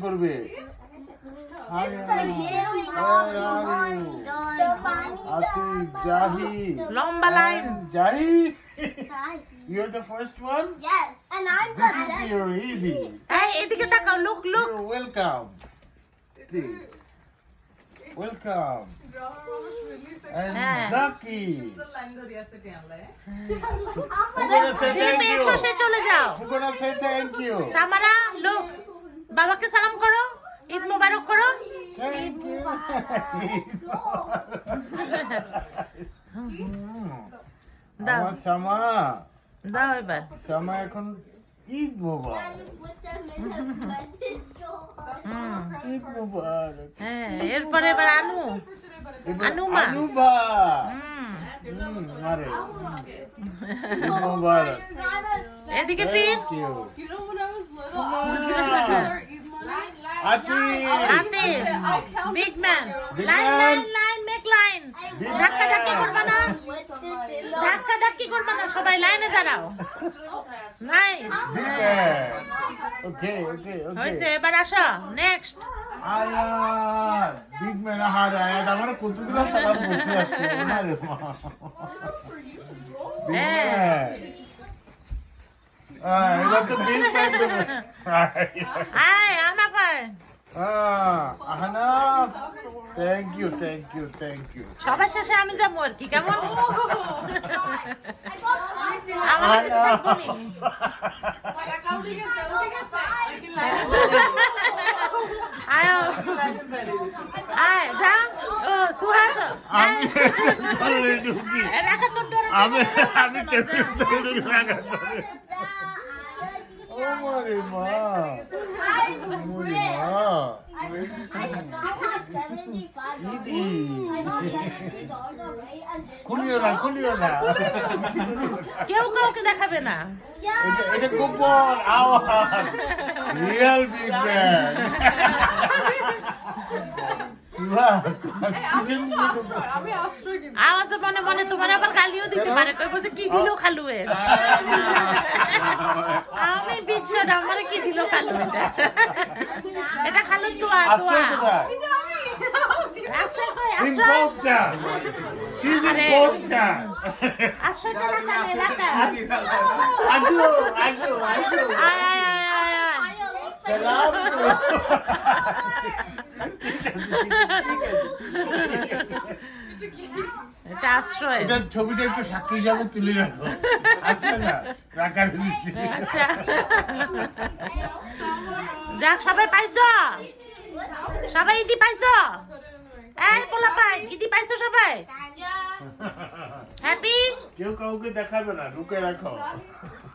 করবে লম্বা line Zahi you're the first one Yes, and I'm this the is your Edie এই এদিকে তাকাও look look you're welcome please welcome and Zaki we're gonna say যে thank পেয়েছো সে you চলে যাও we're gonna say thank you সামারা লুক বাবাকে সালাম করো ঈদ মোবারক করো thank you দাও আমার সামা দাও এবার সামা এখন ঈদ মোবারক ঈদ মোবারক হ্যাঁ এরপরে এবার আনু আনুমা আনুবা আরে ঈদ মোবারক এদিকে ফির Thank you. You know when I was little, I was getting my brother Eid money. Atif. Big man Big line man. Line line make line Big ধাক্কা man. ধাক্কি করবা না ধাক্কা ধাক্কি করবা না সবাই লাইনে দাঁড়াও nice Big man. Okay, okay, হয়েছে okay. এবার আসো নেক্সট আয়াত বিগ ম্যান আহার আয়াত আমার কতগুলো সালাম বলতে আসছে আরে মা বিগ ম্যান এটা তো বিগ ম্যান আয় আমাকে Ahnaf thank you thank you thank you সবার শেষে আমি যাবো আর কি কেমন আমার আয় আয় যা ও সুহাস আমি ঢুকি আমি আমি টেবিল লাগা ও মারে মা খুলিও না খুলিও না কেউ কাউকে দেখাবে না এটা গোপন আওয়াজ রিয়েল বিগ ম্যান আমি আশ্রয় কিন্তু আওয়াজে মনে মনে তোমার আবার গালিও দিতে পারে কই বলছে কি দিল খালুয়ে আমি বিচ্ছাটা আমারে কি দিল খালু এটা খালু তোয়া আসছে কোথায় আসছে কই আসছে ইম্পোস্টার শি ইজ ইম্পোস্টার আসছে না এলাকা আসো আসো আসো আয় আয় আয় আয় আয় সালাম এটা আশ্রয় এটা ছবিটা একটু সাক্ষী হিসাবে তুলে রাখো আসবে না রাখার দিচ্ছি আচ্ছা যাক সবাই পাইছো সবাই ইডি পাইছো এই পোলা পাই ইডি পাইছো সবাই হ্যাপি কেউ কাউকে দেখাবে না ঢুকে রাখো